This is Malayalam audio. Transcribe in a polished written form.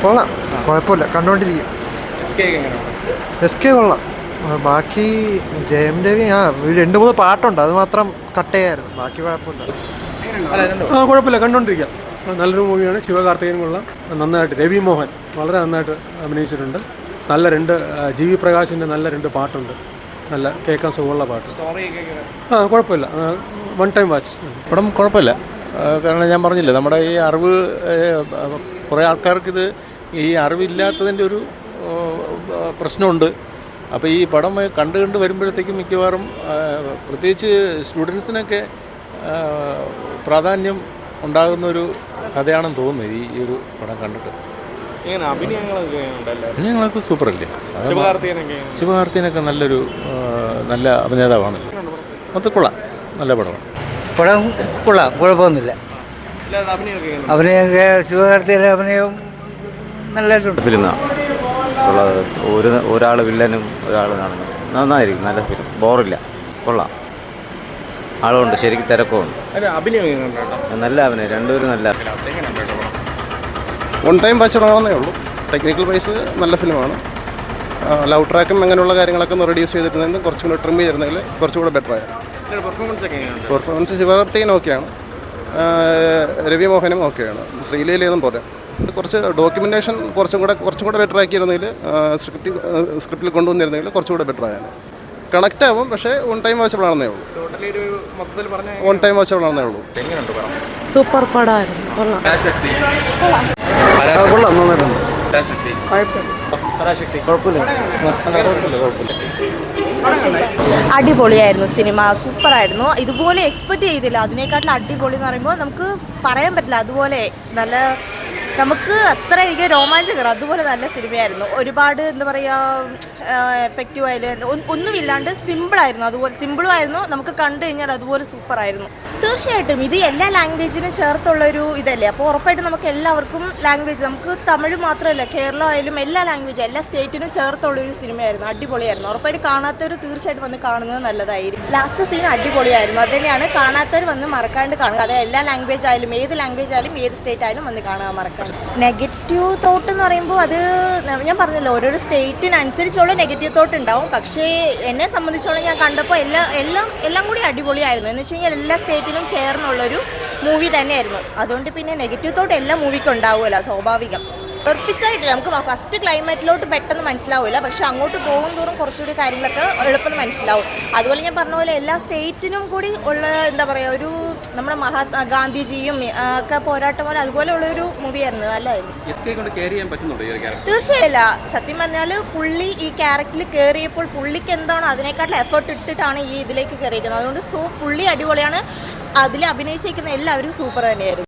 കൊള്ളാം, കുഴപ്പമില്ല, കണ്ടുകൊണ്ടിരിക്കും. എസ് കെ കൊള്ളാം. ബാക്കി ജയം രവി 2-3 പാട്ടുണ്ട്, അത് മാത്രം കട്ട് ചെയ്യായിരുന്നു. ബാക്കി കുഴപ്പമില്ല. കുഴപ്പമില്ല, കണ്ടുകൊണ്ടിരിക്കാം. നല്ലൊരു മൂവിയാണ്. ശിവകാർത്തികേയൻ കൊള്ളാം, നന്നായിട്ട്. രവി മോഹൻ വളരെ നന്നായിട്ട് അഭിനയിച്ചിട്ടുണ്ട്. നല്ല 2 ജി വി പ്രകാശിൻ്റെ നല്ല 2 പാട്ടുണ്ട്, നല്ല കേൾക്കാൻ സുഖമുള്ള പാട്ട്. കുഴപ്പമില്ല, 1 ടൈം വാച്ച്. പടം കുഴപ്പമില്ല. കാരണം ഞാൻ പറഞ്ഞില്ലേ, നമ്മുടെ ഈ അറിവ്, കുറേ ആൾക്കാർക്കിത് ഈ അറിവില്ലാത്തതിൻ്റെ ഒരു പ്രശ്നമുണ്ട്. അപ്പോൾ ഈ പടം കണ്ട് വരുമ്പോഴത്തേക്കും മിക്കവാറും പ്രത്യേകിച്ച് സ്റ്റുഡൻസിനൊക്കെ പ്രാധാന്യം ഉണ്ടാകുന്നൊരു കഥയാണെന്ന് തോന്നുന്നു ഈ ഒരു പടം കണ്ടിട്ട്. അഭിനയങ്ങളൊക്കെ സൂപ്പറല്ലേ. ശിവകാർത്തികേയനൊക്കെ നല്ല അഭിനേതാവാണ്. മൊത്തം കൊള്ളാം, നല്ല പടമാണ്. പടം കൊള്ളാം, കുഴപ്പമൊന്നുമില്ല. അഭിനയമൊക്കെ ശിവകാർത്തികേയൻ്റെ അഭിനയവും നല്ലതായിട്ടുണ്ട്. ഒരാൾ വില്ലനും ഒരാൾ കാണുന്നു, നന്നായിരിക്കും. നല്ല ഫിലിം, ബോറില്ല, കൊള്ളാം. ആളുണ്ട്, ശരിക്കും തിരക്കുണ്ട്. നല്ല അഭിനയം, രണ്ടുപേരും നല്ല. 1 ടൈം വാച്ചറാണെന്നേ ഉള്ളൂ. ടെക്നിക്കൽ വൈസ് നല്ല ഫിലിമാണ്. ലവ് ട്രാക്കും അങ്ങനെയുള്ള കാര്യങ്ങളൊക്കെ ഒന്ന് റെഡ്യൂസ് ചെയ്തിരുന്നെങ്കിൽ കുറച്ചും കൂടെ ട്രിം ചെയ്തിരുന്നെങ്കിൽ കുറച്ചുകൂടെ ബെറ്ററായി. പെർഫോമൻസ് ശിവകാർത്തികേയൻ ഓക്കെയാണ്, രവി മോഹനും ഓക്കെയാണ്. ശ്രീലീലയൊന്നും പോരാ. കുറച്ച് ഡോക്യുമെൻറ്റേഷൻ കുറച്ചും കൂടെ ബെറ്റർ ആക്കിയിരുന്നെങ്കിൽ, സ്ക്രിപ്റ്റിൽ കൊണ്ടുവന്നിരുന്നെങ്കിൽ കുറച്ചുകൂടെ ബെറ്റർ ആയാണ്. കണക്റ്റ് ആവും, പക്ഷേ 1 ടൈം വാച്ചബിൾ ആണെന്നേ ഉള്ളൂ. 1 ടൈം വാച്ചബിൾ ആണെന്നേ ഉള്ളൂ. സൂപ്പർ പടമായിരുന്നു. അടിപൊളിയായിരുന്നു സിനിമ, സൂപ്പറായിരുന്നു. ഇതുപോലെ എക്സ്പെക്റ്റ് ചെയ്തില്ല. അതിനേക്കാട്ടിലും അടിപൊളി എന്ന് പറയുമ്പോൾ നമുക്ക് പറയാൻ പറ്റില്ല. അതുപോലെ നല്ല, നമുക്ക് അത്രയധികം രോമാഞ്ചകരം, അതുപോലെ നല്ല സിനിമയായിരുന്നു. ഒരുപാട് എന്താ പറയുക, എഫക്റ്റീവ് ആയാലും ഒന്നുമില്ലാണ്ട് സിമ്പിളായിരുന്നു. അതുപോലെ സിമ്പിളുമായിരുന്നു, നമുക്ക് കണ്ടു കഴിഞ്ഞാൽ അതുപോലെ സൂപ്പറായിരുന്നു. തീർച്ചയായിട്ടും ഇത് എല്ലാ ലാംഗ്വേജിനും ചേർത്തുള്ളൊരു ഇതല്ലേ. അപ്പോൾ ഉറപ്പായിട്ടും നമുക്ക് എല്ലാവർക്കും ലാംഗ്വേജ്, നമുക്ക് തമിഴ് മാത്രമല്ല, കേരളം ആയാലും എല്ലാ ലാംഗ്വേജും എല്ലാ സ്റ്റേറ്റിനും ചേർത്തുള്ളൊരു സിനിമയായിരുന്നു. അടിപൊളിയായിരുന്നു. ഉറപ്പായിട്ട് കാണാത്തവർ തീർച്ചയായിട്ടും വന്ന് കാണുന്നത് നല്ലതായിരിക്കും. ലാസ്റ്റ് സീൻ അടിപൊളിയായിരുന്നു. അത് തന്നെയാണ്, കാണാത്തവർ വന്ന് മറക്കാണ്ട് കാണുക. അത് എല്ലാ ലാംഗ്വേജ് ആയാലും, ഏത് ലാംഗ്വേജ് ആയാലും, ഏത് സ്റ്റേറ്റ് ആയാലും വന്ന് കാണാൻ മറക്കാം. നെഗറ്റീവ് തോട്ട് എന്ന് പറയുമ്പോൾ അത് ഞാൻ പറഞ്ഞല്ലോ, ഓരോരോ സ്റ്റേറ്റിനനുസരിച്ചുള്ള നെഗറ്റീവ് തോട്ട് ഉണ്ടാവും. പക്ഷേ എന്നെ സംബന്ധിച്ചോളം ഞാൻ കണ്ടപ്പോൾ എല്ലാം കൂടി അടിപൊളിയായിരുന്നു. എന്ന് വെച്ച് കഴിഞ്ഞാൽ എല്ലാ സ്റ്റേറ്റിനും ചേർന്നുള്ളൊരു മൂവി തന്നെയായിരുന്നു. അതുകൊണ്ട് പിന്നെ നെഗറ്റീവ് തോട്ട് എല്ലാ മൂവിക്കും ഉണ്ടാവുമല്ലോ, സ്വാഭാവികം. ഉറപ്പിച്ചായിട്ടില്ല. നമുക്ക് ഫസ്റ്റ് ക്ലൈമറ്റിലോട്ട് പെട്ടെന്ന് മനസ്സിലാവില്ല, പക്ഷെ അങ്ങോട്ട് പോകും തോറും കുറച്ചുകൂടി കാര്യങ്ങളൊക്കെ എളുപ്പം മനസ്സിലാവും. അതുപോലെ ഞാൻ പറഞ്ഞ പോലെ എല്ലാ സ്റ്റേറ്റിനും കൂടി ഉള്ള എന്താ പറയുക, ഒരു നമ്മുടെ ഗാന്ധിജിയും ഒക്കെ പോരാട്ടം പോലെ അതുപോലെ ഉള്ളൊരു മൂവിയായിരുന്നു. നല്ലതായിരുന്നു. തീർച്ചയായില്ല. സത്യം പറഞ്ഞാൽ പുള്ളി ഈ ക്യാരക്ടറിൽ കയറിയപ്പോൾ പുള്ളിക്ക് എന്താണോ അതിനേക്കാട്ടിൽ എഫേർട്ട് ഇട്ടിട്ടാണ് ഈ ഇതിലേക്ക് കയറിയിരിക്കുന്നത്. അതുകൊണ്ട് പുള്ളി അടിപൊളിയാണ്. അതിൽ അഭിനയിച്ചിരിക്കുന്ന എല്ലാവരും സൂപ്പർ തന്നെയായിരുന്നു.